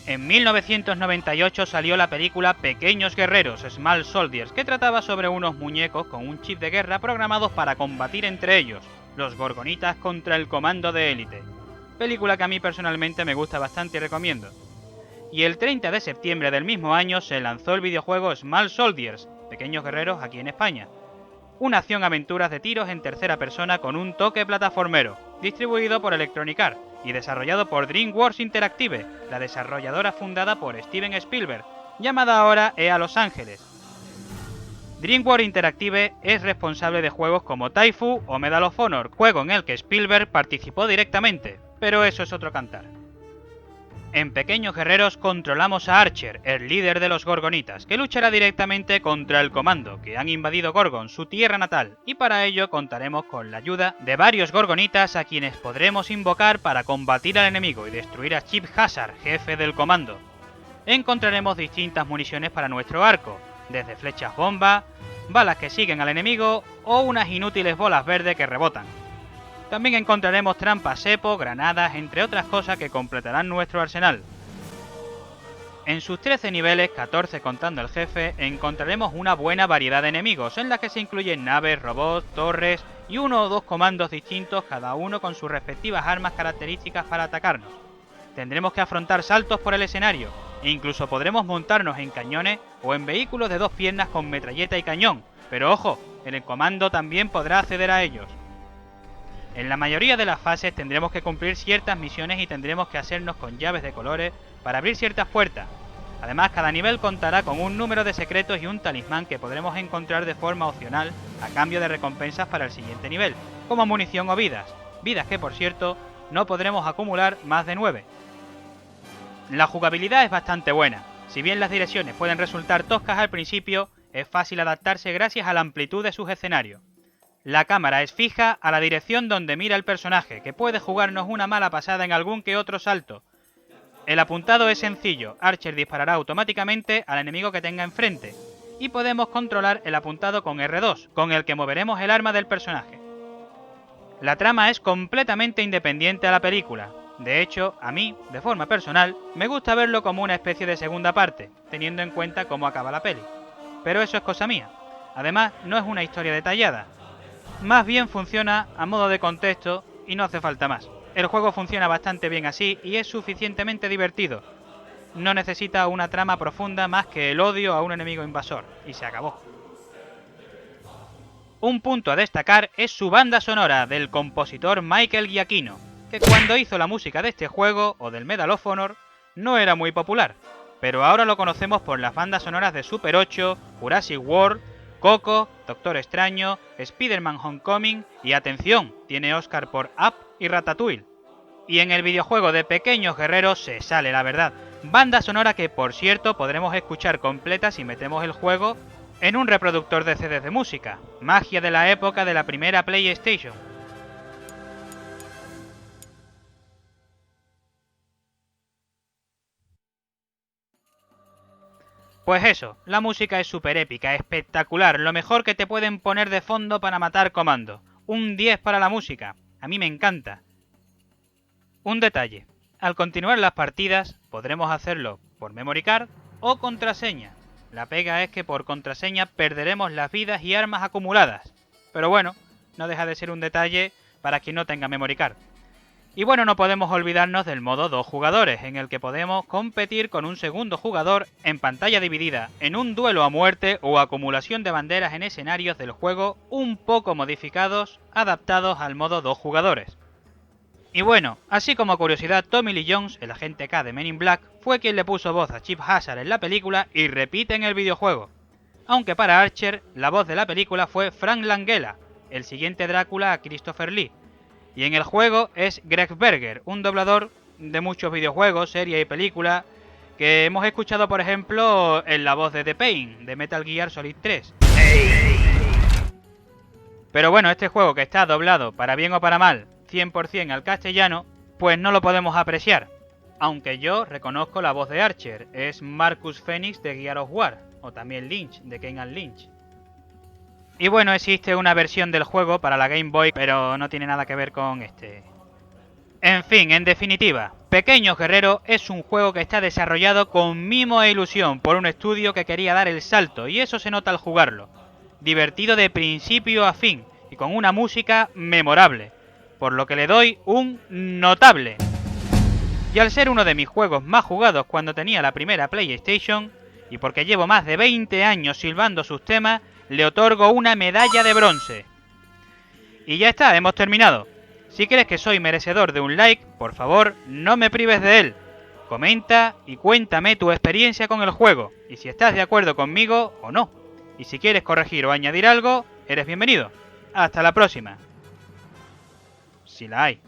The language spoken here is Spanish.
En 1998 salió la película Pequeños Guerreros, Small Soldiers, que trataba sobre unos muñecos con un chip de guerra programados para combatir entre ellos, los Gorgonitas contra el Comando de Élite. Película que a mí personalmente me gusta bastante y recomiendo. Y el 30 de septiembre del mismo año se lanzó el videojuego Small Soldiers, Pequeños Guerreros aquí en España. Una acción-aventuras de tiros en tercera persona con un toque plataformero, distribuido por Electronic Arts y desarrollado por DreamWorks Interactive, la desarrolladora fundada por Steven Spielberg, llamada ahora EA Los Ángeles. DreamWorks Interactive es responsable de juegos como Taifu o Medal of Honor, juego en el que Spielberg participó directamente, pero eso es otro cantar. En Pequeños Guerreros controlamos a Archer, el líder de los Gorgonitas, que luchará directamente contra el Comando, que han invadido Gorgon, su tierra natal, y para ello contaremos con la ayuda de varios Gorgonitas a quienes podremos invocar para combatir al enemigo y destruir a Chip Hazard, jefe del Comando. Encontraremos distintas municiones para nuestro arco, desde flechas bomba, balas que siguen al enemigo o unas inútiles bolas verdes que rebotan. También encontraremos trampas cepo, granadas, entre otras cosas que completarán nuestro arsenal. En sus 13 niveles, 14 contando el jefe, encontraremos una buena variedad de enemigos, en las que se incluyen naves, robots, torres y uno o dos comandos distintos, cada uno con sus respectivas armas características para atacarnos. Tendremos que afrontar saltos por el escenario, e incluso podremos montarnos en cañones o en vehículos de dos piernas con metralleta y cañón, pero ojo, el comando también podrá acceder a ellos. En la mayoría de las fases tendremos que cumplir ciertas misiones y tendremos que hacernos con llaves de colores para abrir ciertas puertas. Además, cada nivel contará con un número de secretos y un talismán que podremos encontrar de forma opcional a cambio de recompensas para el siguiente nivel, como munición o vidas. Vidas que, por cierto, no podremos acumular más de 9. La jugabilidad es bastante buena. Si bien las direcciones pueden resultar toscas al principio, es fácil adaptarse gracias a la amplitud de sus escenarios. La cámara es fija a la dirección donde mira el personaje, que puede jugarnos una mala pasada en algún que otro salto. El apuntado es sencillo, Archer disparará automáticamente al enemigo que tenga enfrente, y podemos controlar el apuntado con R2, con el que moveremos el arma del personaje. La trama es completamente independiente a la película. De hecho, a mí, de forma personal, me gusta verlo como una especie de segunda parte, teniendo en cuenta cómo acaba la peli. Pero eso es cosa mía. Además, no es una historia detallada. Más bien funciona a modo de contexto y no hace falta más. El juego funciona bastante bien así y es suficientemente divertido. No necesita una trama profunda más que el odio a un enemigo invasor, y se acabó. Un punto a destacar es su banda sonora del compositor Michael Giacchino, que cuando hizo la música de este juego o del Medal of Honor no era muy popular, pero ahora lo conocemos por las bandas sonoras de Super 8, Jurassic World, Coco, Doctor Extraño, Spider-Man Homecoming y atención, tiene Oscar por Up y Ratatouille. Y en el videojuego de Pequeños Guerreros se sale la verdad, banda sonora que por cierto podremos escuchar completa si metemos el juego en un reproductor de CDs de música, magia de la época de la primera PlayStation. Pues eso, la música es súper épica, espectacular, lo mejor que te pueden poner de fondo para matar comando. Un 10 para la música, a mí me encanta. Un detalle, al continuar las partidas podremos hacerlo por memory card o contraseña. La pega es que por contraseña perderemos las vidas y armas acumuladas. Pero bueno, no deja de ser un detalle para quien no tenga memory card. Y bueno, no podemos olvidarnos del modo 2 jugadores, en el que podemos competir con un segundo jugador en pantalla dividida, en un duelo a muerte o acumulación de banderas en escenarios del juego un poco modificados, adaptados al modo 2 jugadores. Y bueno, así como curiosidad, Tommy Lee Jones, el agente K de Men in Black, fue quien le puso voz a Chip Hazard en la película y repite en el videojuego. Aunque para Archer, la voz de la película fue Frank Langella, el siguiente Drácula a Christopher Lee. Y en el juego es Greg Berger, un doblador de muchos videojuegos, series y películas que hemos escuchado por ejemplo en la voz de The Pain, de Metal Gear Solid 3. Pero bueno, este juego que está doblado para bien o para mal, 100% al castellano, pues no lo podemos apreciar. Aunque yo reconozco la voz de Archer, es Marcus Phoenix de Gears of War, o también Lynch, de Kane and Lynch. Y bueno, existe una versión del juego para la Game Boy, pero no tiene nada que ver con este. En fin, en definitiva, Pequeños Guerreros es un juego que está desarrollado con mimo e ilusión por un estudio que quería dar el salto, y eso se nota al jugarlo. Divertido de principio a fin, y con una música memorable, por lo que le doy un notable. Y al ser uno de mis juegos más jugados cuando tenía la primera PlayStation, y porque llevo más de 20 años silbando sus temas, le otorgo una medalla de bronce. Y ya está, hemos terminado. Si crees que soy merecedor de un like, por favor, no me prives de él. Comenta y cuéntame tu experiencia con el juego, y si estás de acuerdo conmigo o no. Y si quieres corregir o añadir algo, eres bienvenido. Hasta la próxima. Si la hay.